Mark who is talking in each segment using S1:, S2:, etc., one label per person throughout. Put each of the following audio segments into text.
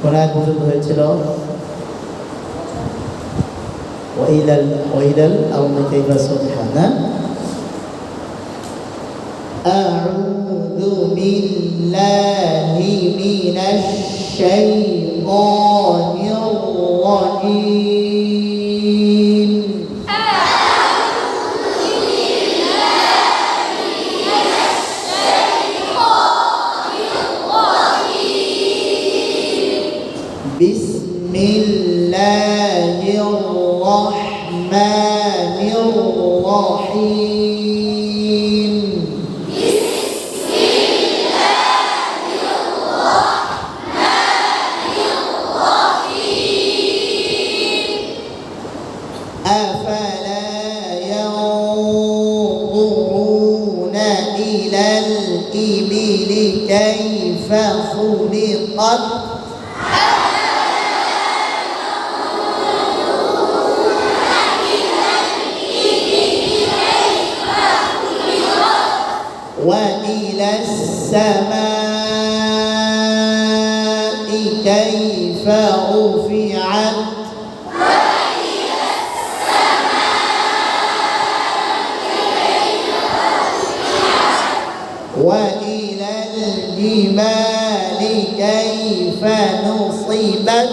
S1: কোন আয়াত পর্যন্ত হয়েছিল? ওয়াইলাল আরদি কাইফা সুতিহাত না? আউযু বিল্লাহি মিনাশ শাইতানির রাজীম। বিসমিল্লাহির রহমানির রহিম। أفلا ينظرون إلى الإبل كيف خلقت وإلى السماء كيف رفعت وإلى الجبال كيف نصبت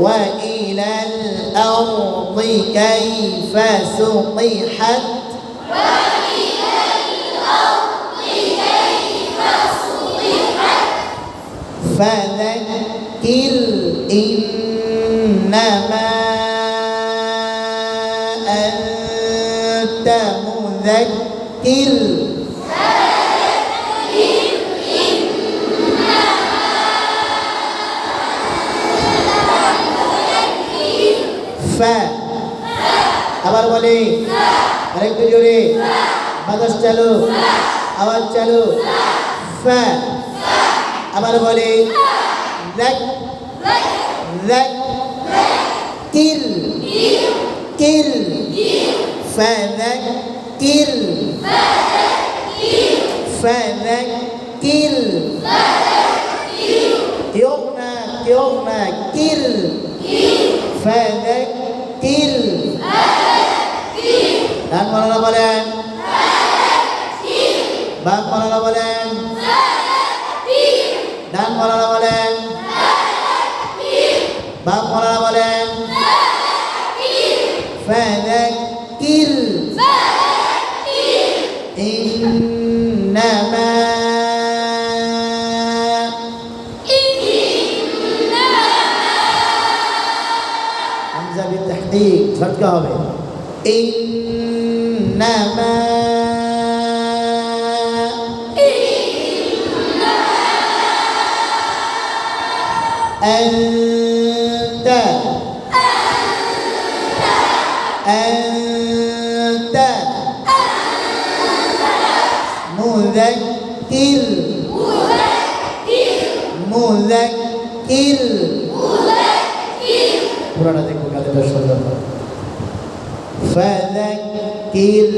S1: وإلى الأرض كيف سطحت فذكر إنما أنت مذكر আবার বলি আরেকটু জোরে বাতাস চালু আওয়াজ চালু ফা আবার বলি কিল কিল ফাযাক্কির ফাযাক্কির কেউ না কিল ফাযাক্কির ডান মাওলানা বলেন বাম মাওলানা বলেন ডান মাওলানা বলেন বাম মাওলানা বলেন ফাযাক্কির ইন্নামা হামজা বিতাহদীদ ঝটকা হবে ইন্নামা أنت مذكر পুরাটা দেখবো কাদের সুন্দর فذكر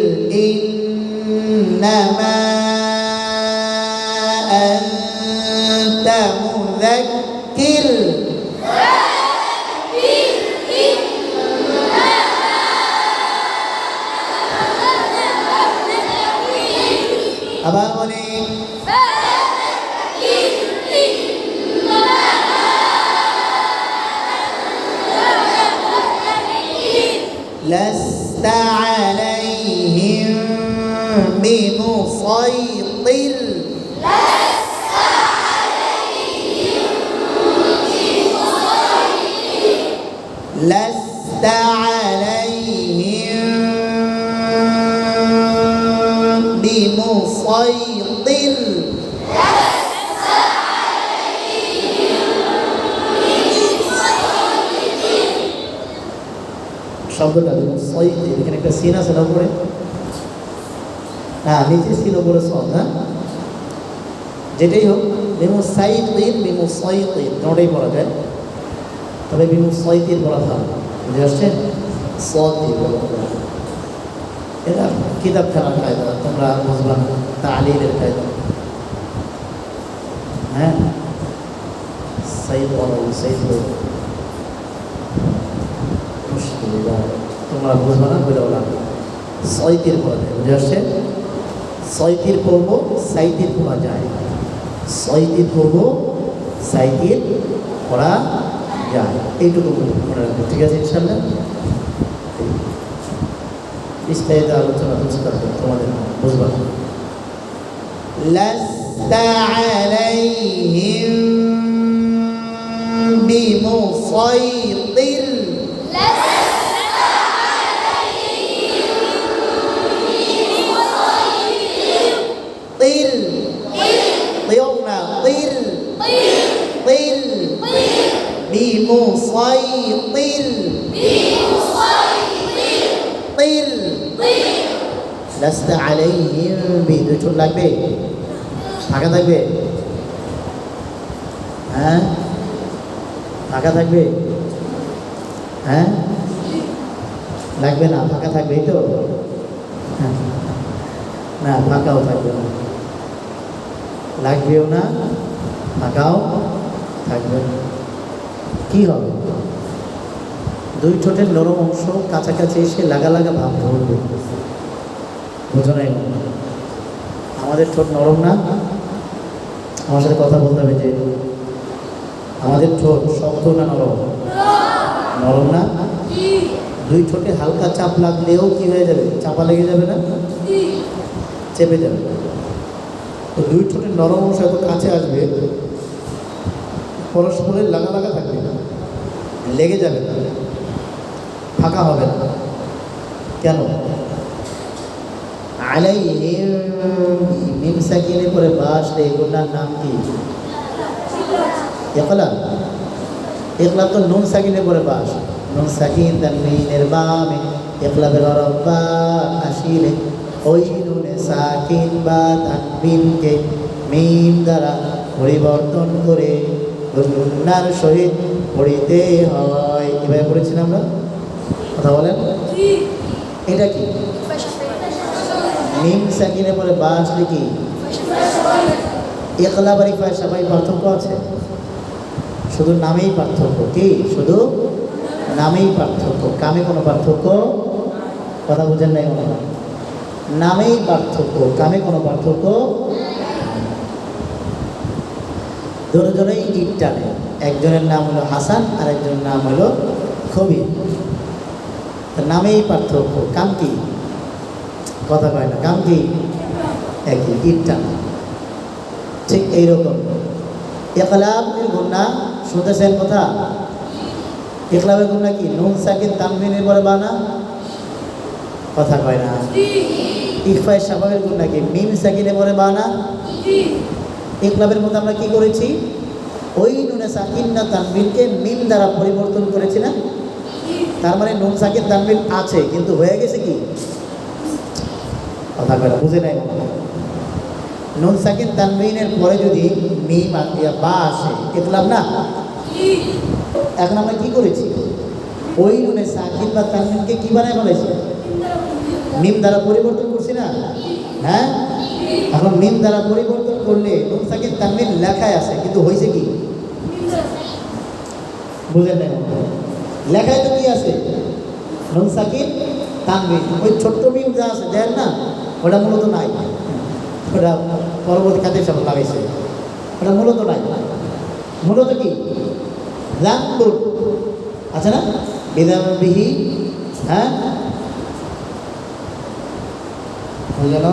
S1: إنما أنت مذكر আবার বলি لست عليهم بمسيطر لست عليهم بمسيطر শব্দটা বিমুসাইতির এখানে একটা সিন আছে না উপরে হ্যাঁ নিচে সিন উপরে সব হ্যাঁ যেটাই হোক বিমুসাইতির নোটাই পড়া যায় তবে বিমুসাইতির বলা হয় বুঝে আসছেন সদ দিয়ে বলা এটা কিতাব খানার কায়দা, তোমরা বুঝবা না, তালিলের কায়দা। হ্যাঁ, সাইদ সাইদ মুশকিল, তোমরা বুঝবা না, বলে ওরা সৈতির পড়া যায়, বুঝে আসছে? সৈতির পড়ব, সাইতির পড়া যায়। সৈতির পড়ব, সাইতির পড়া যায়, এইটুকু মনে রাখবো, ঠিক আছে ইনশাল্লাহ। বিস্তারিত আলোচনা বুঝতে হবে, তোমাদের বুঝবা। লাস্তা আলাইহিম বিমুসাইতির, طير طيرنا طير طير بمسيطر طير لست عليهم দুটো লাগবে, ফাঁকা থাকবে, হ্যাঁ ফাঁকা থাকবে, হ্যাঁ লাগবে না, ফাঁকা থাকবে, এই তো না, ফাঁকাও থাকবে না, লাগবেও না, ফাঁকাও থাকবে না। কী হবে? দুই ঠোঁটের নরম অংশ কাছাকাছি এসে লাগা লাগা ভাব ধরবে, বুঝো নাই? আমাদের ঠোঁট নরম না? আমার সাথে কথা বলতে হবে যে আমাদের ঠোঁট শক্ত না নরম? নরম না? দুই ঠোঁটে হালকা চাপ লাগলেও কি হয়ে যাবে? চাপা লেগে যাবে না? চেপে যাবে। তো দুই ঠোঁটের নরম অংশ এত কাছে আসবে, পরস্পরের লাগা লাগা থাকবে না, লেগে যাবে না, ফাঁকা হবে না। কেন? আলাইহিম মিম সাকিনে করে বাসলে এগুলোর নাম কি? ইকলাব। ইকলাব তো নুন সাকিনে করে বাস, নুন সাকিন তানবিনের বামে, ইকলাবের হরফ বা আসিলে ওই নুনে সাকিন বা তানবিনকে মিম দ্বারা পরিবর্তন করে গুন্নার সহিত পড়িতে হয়। এভাবে পড়েছি না আমরা? কথা বলেন, এটা কি? মিম সাকিনে পরে বা আসলে কি? ইকলাব আর ইফা সবাই পার্থক্য আছে, শুধু নামেই পার্থক্য। কি? শুধু নামেই পার্থক্য, কামে কোনো পার্থক্য। কথা বুঝেন নাই মনে হয়? নামেই পার্থক্য, কামে কোনো পার্থক্য। দুজনেই ইট টানে, একজনের নাম হলো হাসান আর একজনের নাম হলো কবির, নামেই পার্থক্য, কাম কি? কথা কয় না, কাম কি? একই, ইট টানা। ঠিক এইরকম ইকলাবের গুন্না শুনতেছেন কথা? ইকলাবের গুন্না কি? নুন সাকিন তানবিনের পরে বানা, কথা কয় না। ইকফায়ে শাফাফের গুন্না কি? মিম সাকিনের পরে বানা। ইকলাবের মধ্যে আমরা কি করেছি? ওই নুনে সাকিন না তানবিনকে মিম দ্বারা পরিবর্তন করেছি না? তার মানে নুন সাকিন তানবিন আছে, কিন্তু হয়ে গেছে কি? কথা কয় না, বুঝে নাই। নুন সাকিন তানবিনের পরে যদি মিম বা আসে, ইকলাব না? এখন আমরা কি করেছি? ওই নুনে সাকিন বা তানবিনকে কি বানায় ফেলেছি? মিম দ্বারা পরিবর্তন করছি না? হ্যাঁ, এখন মিম দ্বারা পরিবর্তন করলে নুন সাকিন তানবিন লেখায় আছে, কিন্তু হয়েছে কি? বুঝেন নাই? লেখায় তো কি আছে? নুন সাকিন তানবিন। ওই ছোট্ট মিম যা আছে দেখেন না, ওটা মূলত নাই, ওটা পরবর্তী খাতে সব লাগাইছে, ওটা মূলত নাই। মূলত কি? জানবুর আছে না? বিধানবিহি, হ্যাঁ বুঝলেন?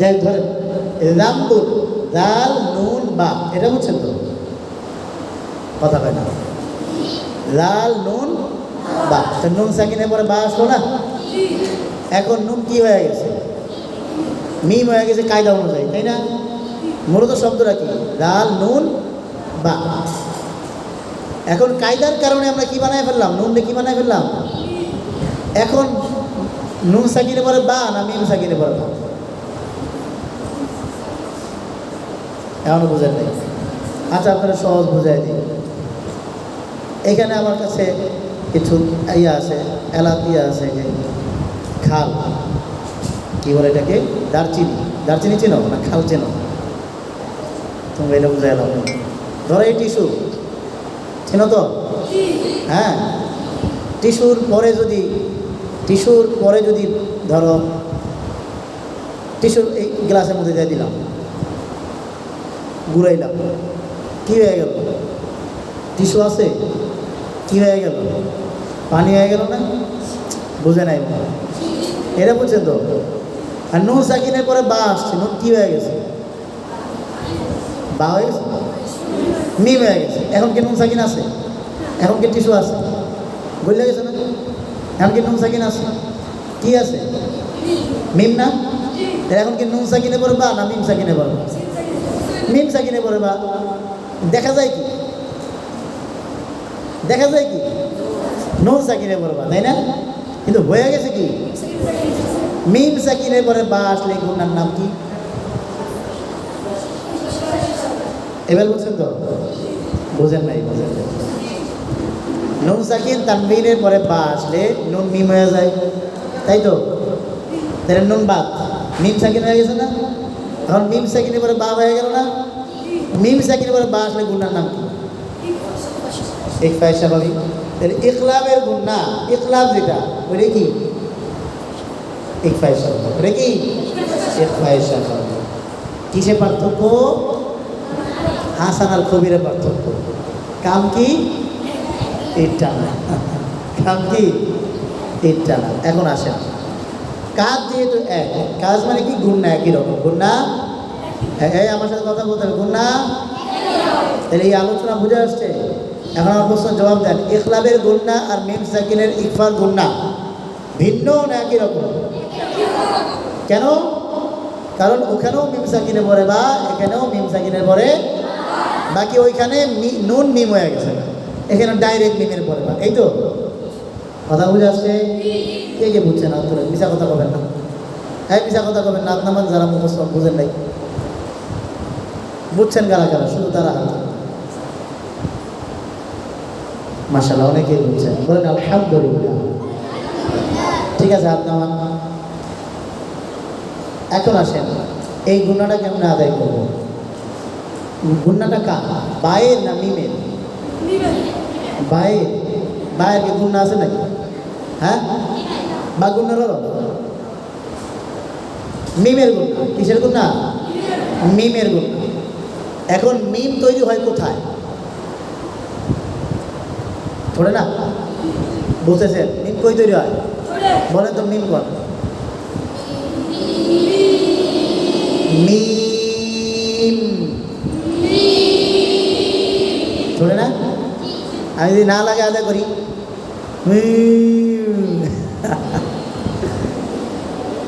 S1: যাই ধরেন রামপুর, দাল নুন বা, এটা বুঝছেন তো? কথা কয় না। লাল নুন বা, নুন সাকিনের পরে বা আসলো না? এখন নুন কি হয়ে গেছে? মিম হয়ে গেছে কায়দা অনুযায়ী, তাই না? মূলত শব্দটা কি? লাল নুন বা। এখন কায়দার কারণে আমরা কি বানায় ফেললাম? নুনটা কি বানায় ফেললাম? এখন নুন সাকিনের পরে বা না মিম সাকিনের পরে বা? এখনও বুঝেন নাই? আচ্ছা, আপনারা সহজ বুঝাই দিই। এখানে আমার কাছে কিছু ইয়া আছে, এলাচ ইয়া আছে, যে খাল, কি বলে এটাকে, দারচিনি। দারচিনি চেনো না? খাল চেনো? তুমি এটা বুঝাই এলাম। ধরো এই টিস্যু চেনো তো? হ্যাঁ, টিস্যুর পরে যদি ধরো টিস্যুর এই গ্লাসের মধ্যে দিয়ে দিলাম, ঘুরাইলাম, কী হয়ে গেল? টিস্যু আছে, কী হয়ে গেল? পানি হয়ে গেল না? বুঝে নাই? এটা বুঝছেন তো? আর নুন সাকিনের পরে বা আসছে, নুন কী হয়ে গেছে? বা হয়ে গেছে, মিম হয়ে গেছে। এখন কি নুন সাকিন আছে? এখন কি টিস্যু আছে? বুঝলে গেছে না? এখন কি নুন সাকিন আছে? কি আছে? মিম না? এখন কি নুন সাকিনে পরে বা না মিম সাকিনে পরে? মিম সাকিনে পরে বা। দেখা যায় কি? দেখা যায় কি? নুন সাকিনে পরে বা, তাই না? কিন্তু হয়ে গেছে কি? মিম সাকিনের পরে বা আসলে গুণার নাম কি? এবার বলছেন তো? বুঝেন নাই? বুঝেন নাই? নুন সাকিন তানবিনের পরে বা আসলে নুন মিম হয়ে যায়, তাই তো? তাহলে নুন বাদ, মিম সাকিন হয়ে গেছে না? এখন মিম সাকিনের পরে বা হয়ে গেল না? মিম সাকিনের পরে বা আসলে গুণার নাম কি? ইকফায়ে শাফাবি। তাহলে ইকলাবের গুণা, ইকলাব যেটা, ওটা কি? ইকফায়ে শাফাবি। ওটা কি? ইকফায়ে শাফাবি। কিসে পার্থক্য? হাসান আর কবিরের পার্থক্য। কাম কি? এটা না। কাম কি? এটা না। এখন আসেন, কাজ যেহেতু এক, কাজ মানে কি? গুণা একই রকম। গুণা, হ্যাঁ, আমার সাথে কথা বলতে হবে। গুণা, তাহলে এই আলোচনা বুঝে আসছে? এখন আমার প্রশ্ন জবাব দেন। ইখলাবের গুণা আর মিম সাকিনের ইকফার গুণা ভিন্ন না একই রকম? কেন? কারণ ওখানেও মিম সাকিনে পড়ে বা, এখানেও মিম সাকিনের পরে, বাকি ওইখানে নুন মিম হয়ে গেছে, এখানে ডাইরেক্ট মিমের পরে বা। এই তো কথা বুঝে আসছে? কে কে বুঝছেন? আপনারা মিশা কথা বলবেন না। হ্যাঁ, মিশা কথা বলবেন না। আপনার যারা মুখস্থ বুঝেন নাই, বুঝছেন কারা কারা? শুধু তারা হাত। মাশাআল্লাহ, অনেকেই বুঝছেন। বলেন আলহামদুলিল্লাহ। ঠিক আছে, হাত নামান। এখন আসেন, এই গুণাটা কেমন আদায় করবো? গুণাটা কার? বায়ের না মিমের? বায়ের। বায়ের কি গুণা আছে নাকি? হ্যাঁ, বা গুণার হলো মিমের গুণা। কিসের গুণা? মিমের গুণা। এখন মিম তৈরি হয় কোথায়? থোড়ে না? বুঝতেছেন? মিম কই তৈরি হয়? বলেন তো, মিম কোন? মিম। থোড়ে না? আমি যদি না লাগে আদায় করি,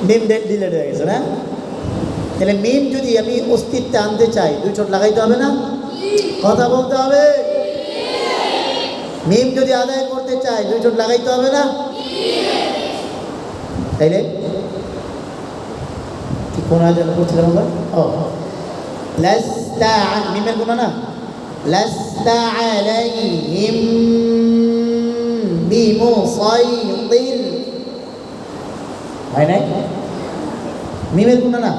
S1: মিম ডিলেট হয়ে গেছে না? তাহলে মিম যদি আমি অস্তিত্বে আনতে চাই, দুই চোট লাগাইতে হবে না? কথা বলতে হবে। মিম যদি আদায় করতে চাই, দুই চোট লাগাইতে হবে না? তাইলে কি কোন আয়াত পড়ছিলাম আমরা? ও লাস্তা, মিমের গুণা না? লাস্তা আলাইহিম বিমুসাইতির, হয় নাই? মিমের গুণা না?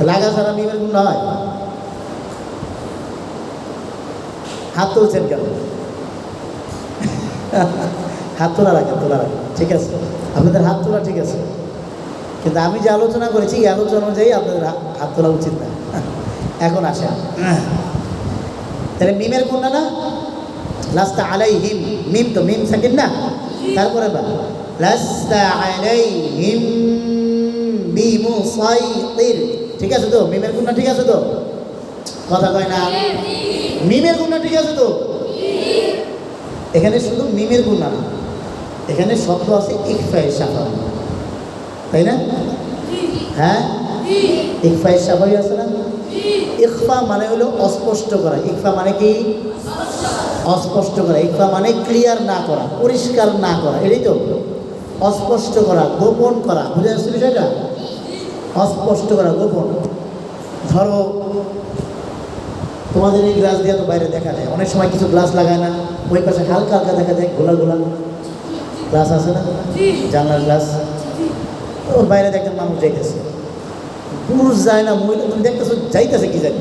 S1: লাগা ছাড়া মিমের গুণা হয়? হাত তুলছেন কেন? হাত তোলা রাখেন, তোলা রাখেন, ঠিক আছে। আপনাদের হাত তোলা ঠিক আছে, কিন্তু আমি যে আলোচনা করেছি এই আলোচনা অনুযায়ী আপনাদের হাত তোলা উচিত না। এখন আসেন, তাহলে মিমের গুণা না? লাস্তা আলাইহিম, মিম তো মিম সাকিন না? তারপরে বা লাস্তা আলাইহিম বিমুসাইতির, ঠিক আছে তো? মিমের গুণা ঠিক আছে তো? কথা কয় না? মিমের গুণা ঠিক আছে তো? এখানে শুধু মিমের গুণা না, এখানে শব্দ আছে ইকফায়ে শাফাবি, তাই না? হ্যাঁ, ইকফায়ে শাফাবি আছে না? ইকফা মানে হলো অস্পষ্ট করা। ইকফা মানে কি? অস্পষ্ট করা। ইকফা মানে ক্লিয়ার না করা, পরিষ্কার না করা, এটাই তো অস্পষ্ট করা, গোপন করা। বুঝে আসছে বিষয়টা? অস্পষ্ট করা, গোপন। ধরো তোমাদের এই গ্লাস দিয়ে তো বাইরে দেখা যায়, অনেক সময় কিছু গ্লাস লাগায় না, ওই পাশে হালকা হালকা দেখা যায় গোলা গোলা গ্লাস আছে না, জানলার গ্লাস। ওর বাইরে একজন মানুষ যাইতেছে, পুরুষ যায় না মহিলা, তুমি দেখতেছো যাইতেছে কি জানি,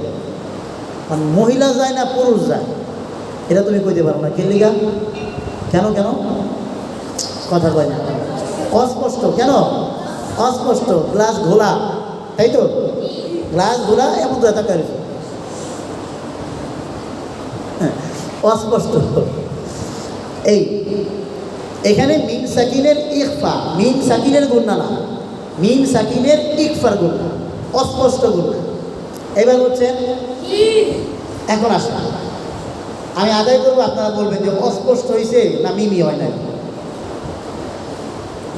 S1: মানে মহিলা যায় না পুরুষ যায়, এটা তুমি কইতে পারো না। কেলিগা কেন কেন কথা কয় না, অস্পষ্ট কেন, অস্পষ্ট, গ্লাস ঘোলা, তাই তো, গ্লাস ঘোলা এমন তো এত অস্পষ্ট। এই এখানে মিন সাকিনের ইকফা, মিন সাকিনের গুণনা না, মিন সাকিনের ইকফার গুণনা, অস্পষ্ট গুণনা। এবার হচ্ছে এখন আসা আমি আদায় করবো, আপনারা বলবেন যে অস্পষ্ট হয়েছে না মিমি হয় না।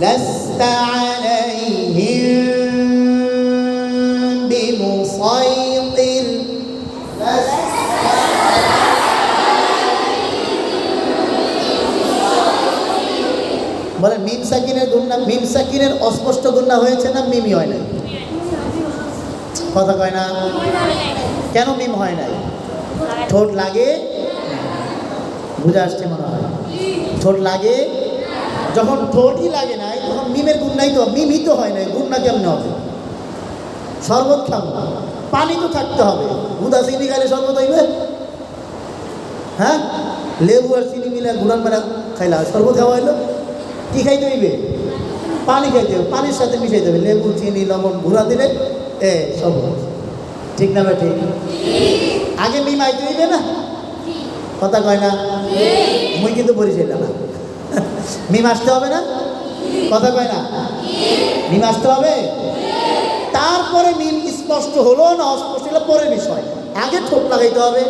S1: লাস্তা আলাইহিম বিমুসাইতির, বলেন মিম সাকিনের গুণনা, মিম সাকিনের অস্পষ্ট গুণনা হয়েছে না মিমি হয় নাই? কথা কয় না কেন মিম হয় নাই? ঠোঁট লাগে, বুঝে আসছে মনে হয়, ঠোঁট লাগে, যখন ঠোঁটই লাগে নাই তখন মিমের গুণ নাই, তো মিমই তো হয় নাই, গুণনা কেমন হবে? শরবত খাবো, পানি তো থাকতে হবে, গুদা চিনি খাইলে শরবত হইবে? হ্যাঁ, লেবু আর চিনি মিলে গুড়ান মেলা খাইলা শরবত খাওয়া হইলো, কি খাইতে হইবে? পানি খাইতে হবে, পানির সাথে মিশাইতে হবে, লেবু চিনি লবণ গুঁড়া দিলে শরবত। ঠিক না? ঠিক, আগে মিম আইতে হইবে না, কথা কয় না, মুই কিন্তু বরিশাইলাম না, মিম আসতে হবে না, কথা কয় না, মিম আসতে হবে। তারপরে মিম স্পষ্ট হলো না অস্পষ্ট হলো পরের বিষয়, আগে ঠোঁট লাগাইতে হবে।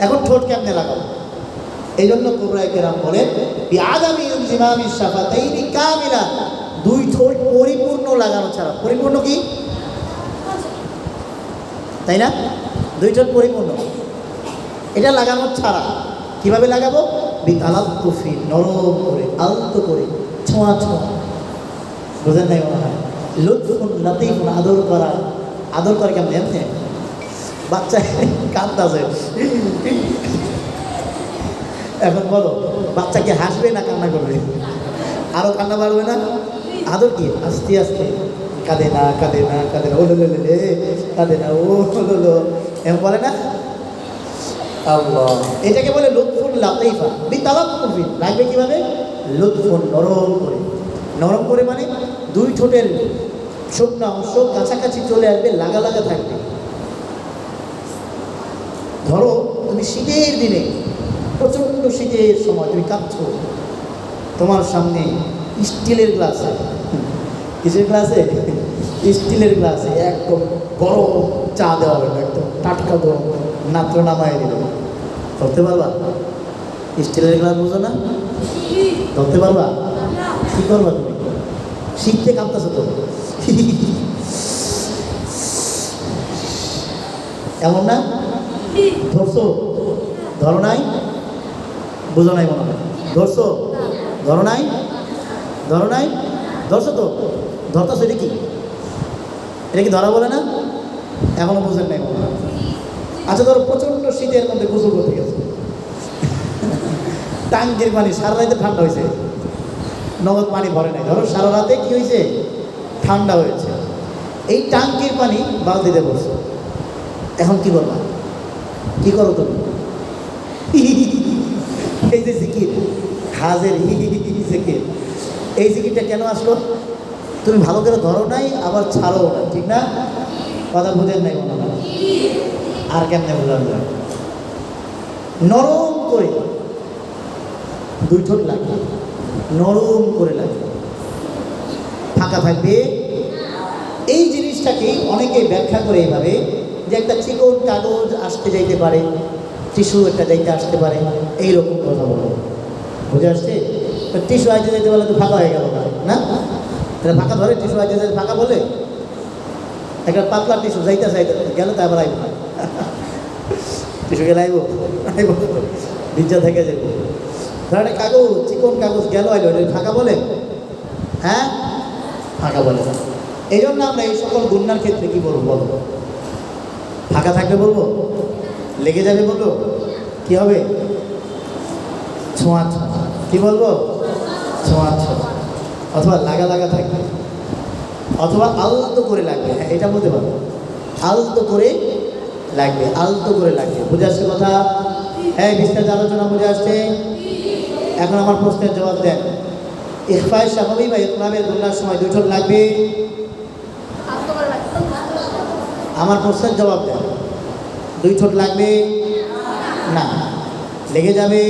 S1: এখন ঠোঁট কেমনে লাগাবো? এই জন্য কুবরা কেরাম বলেন বিআদামি ইনজিমামি শাফাতাইনি কামিলা, দুই ঠোঁট পরিপূর্ণ লাগানো ছাড়া, পরিপূর্ণ কি তাই না, দুই ঠোঁট পরিপূর্ণ, এটা লাগানো ছাড়া কিভাবে লাগাবো? বিতালাত্তুফি, নরম করে, আলতো করে, ছোঁয়া ছোঁয়া, বুঝেন নাই মনে হয়? লুৎফুন লাতীফুন, আদর করা, আদর করে কেমন এমনি, বাচ্চা কাঁদতেছে, এখন বলো বাচ্চাকে হাসবে না কান্না করবে? আরো কান্না বাড়বে না? আদর কি আস্তে আস্তে, কাঁদে না কাঁদে না কাঁদে না, ও লো লে কাঁদে না, ও লো এমন বলে না? আল্লাহ, এটাকে বলে লুৎফুন লাতীফা বিতালাত্তুফি। লাগবে কিভাবে? লুৎফুন, নরম করে, নরম করে মানে দুই ঠোঁটের শুকনো অংশ কাছাকাছি চলে আসবে, লাগা লাগা থাকবে। ধরো তুমি শীতের দিনে, প্রচণ্ড শীতের সময় তুমি কাঁদছো, তোমার সামনে স্টিলের গ্লাসে, কিসের গ্লাসে? স্টিলের গ্লাসে একদম গরম চা দেওয়া হবে, একদম টাটকা গরম, নাত্র নামায় দিল, ধরতে পারবা? স্টিলের গ্লাস বুঝো না, ধরতে পারবা? কি করবা তুমি? শীতে কাঁপতেছো তো, এমন না? ধরছো? ধরো নাই? বুঝো নাই মনে হয়? ধরছো? ধরো নাই? ধরো নাই? ধরছো তো? ধরতেছো, এটা কি? এটা কি ধরা বলে না? এখনো বুঝেন নাই মনে হয়। আচ্ছা ধরো প্রচণ্ড শীতের মধ্যে গোসল করতে গেছে, টাঙ্কির পানি সারা রাতে ঠান্ডা হয়েছে, নগদ পানি ভরে নাই, ধরো সারা রাতে কি হয়েছে? ঠান্ডা হয়েছে, এই টাঙ্কির পানি বালতিতে পড়ছে, এখন কি করবা? কি করো তুমি? এই যে জিকির, হাজের জিকির, এই জিকিরটা কেন আসলো? তুমি ভালো করে ধরো নাই, আবার ছাড়ো না, ঠিক না? কথা বুঝেন নাই মনে হয়? আর কেমনে বোঝানো যায়? নরম করে দুই ঠোঁট লাগবে, নরম করে লাগবে, ফাঁকা থাকবে। এই জিনিসটাকেই অনেকে ব্যাখ্যা করে এইভাবে যে একটা চিকন কাগজ আসতে যাইতে পারে, টিস্যু একটা যাইতে আসতে পারে, এইরকম কথা বলে, বুঝে আসছে? টিস্যু আইতে যাইতে বলে তো ফাঁকা হয়ে গেল না, এটা ফাঁকা ধরে, টিস্যু আইতে যাইতে ফাঁকা বলে, একটা পাতলা টিস্যু যাইতে চাইতে গেলে তারপর আইব না, টিস্যু গেলে আইব আইব ভিজা থেকে যাবো, ধর একটা কাগজ, চিকন কাগজ গেল আইলো, এটা ফাঁকা বলে? হ্যাঁ, ফাঁকা বলে না। এই জন্য আমরা এই সকল গুণার ক্ষেত্রে কি বলবো বলো? ফাঁকা থাকবে বলবো, লেগে যাবে বলবো, কি হবে? ছোঁয়া ছোঁয়া, কি বলবো? ছোঁয়া ছোঁয়া, অথবা লাগা লাগা থাকবে, অথবা আলতো করে লাগবে। হ্যাঁ, এটা বলতে পারবো, আলতো করে লাগবে, আলতো করে লাগবে। বুঝে আসছে কথা? হ্যাঁ, বিস্তারিত আলোচনা বুঝে আসছে। এখন আমার প্রশ্নের জবাব দেন। ইখফায়ে শাফাবী বা ইকলাবের গুণার সময় দুই ঠোঁট লাগবে? আমার প্রশ্নের জবাব দেন। দুই ঠোঁট লাগবে না, লেগে যাবে,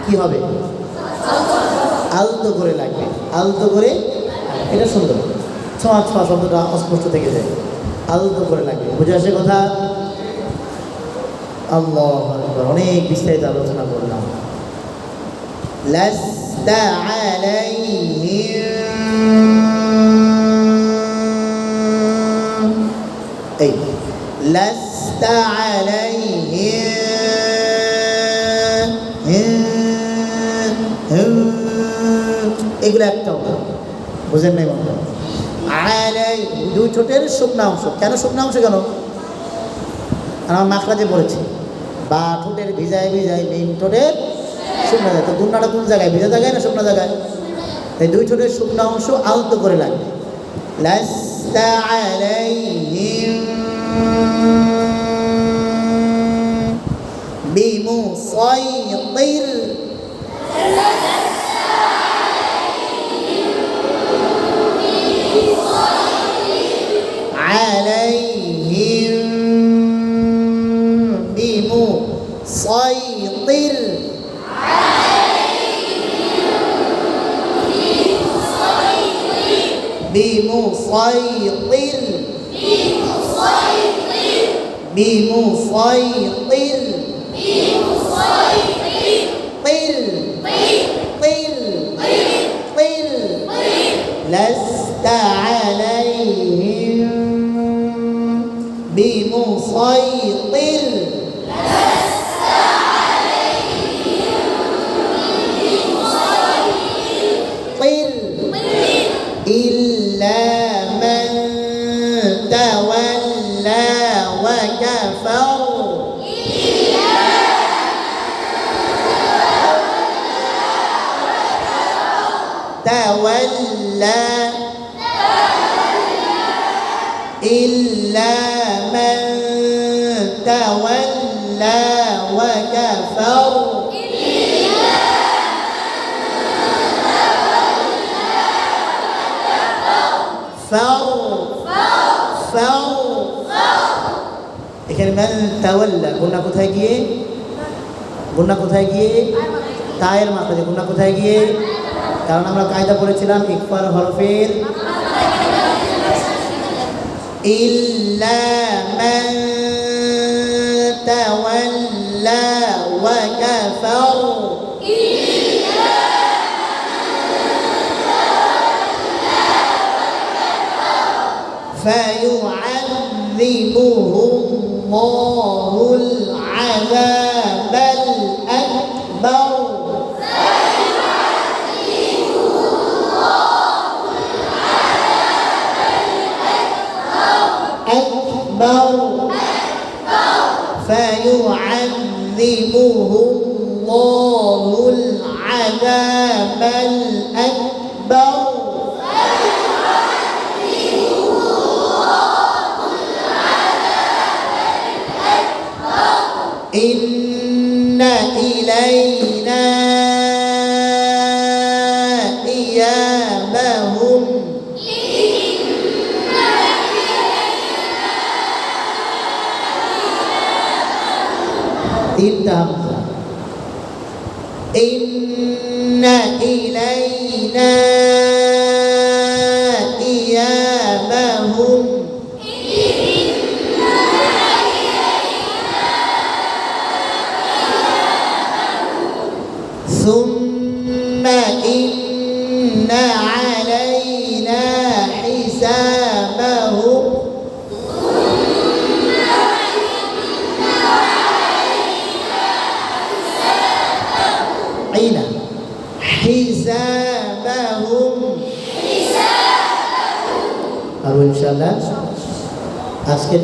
S1: কি হবে? আলতো করে লাগবে, আলতো করে। এটা সুন্দর, ছোঁয়া ছোঁয়া শব্দটা অস্পষ্ট থেকে যায়, আলতো করে লাগবে। বুঝে আসে কথা? আল্লাহু আকবার, অনেক বিস্তারিত আলোচনা করলাম। লাস্তা আলাইহিম, এই লাস্তা আলাইহিম, এগুলো একটাও না, বুঝেন নাই মনে হয়? আলাই, দুই ঠোঁটের শুকনা অংশ। কেন শুকনা অংশ কেন? আমার মাখরাজে পড়েছে, বা ঠোঁটের ভিজায় ভিজায় মেইন ঠোঁটের শুকনা যায়। তো দুনাটা কোন জায়গায়? ভিজা জায়গায় না শুকনা জায়গায়? এই দুই ঠোঁটের শুকনা অংশ আলতো করে লাগবে। লাস্তা আলাইহিম বিমুসাইতির, عليهم بمسيطر، بمسيطر، بمسيطر، طر طر طر، لست عليهم بمسيطر، طر إلا من تولى وكفر، تولى إلا من تولى وكفر، فر فر। এখানে মান তাওয়াল্লা, গুণা কোথায় গিয়ে? গুণা কোথায় গিয়ে? তায়ের মাথায়। গুণা কোথায় গিয়ে? কারণ আমরা কায়দা পড়েছিলাম ইকফার হরফের ইল্লা মান তাওয়াল্লা ওয়া কাফার, فيعذبه الله العذاب الأكبر، أكبر، فيعذبه الله العذاب الأكبر، إن إلينا إيابهم، انتهى. إن إلينا إيابهم، ثم إن علينا حسابهم، أين حسابهم، أو إن شاء الله أذكر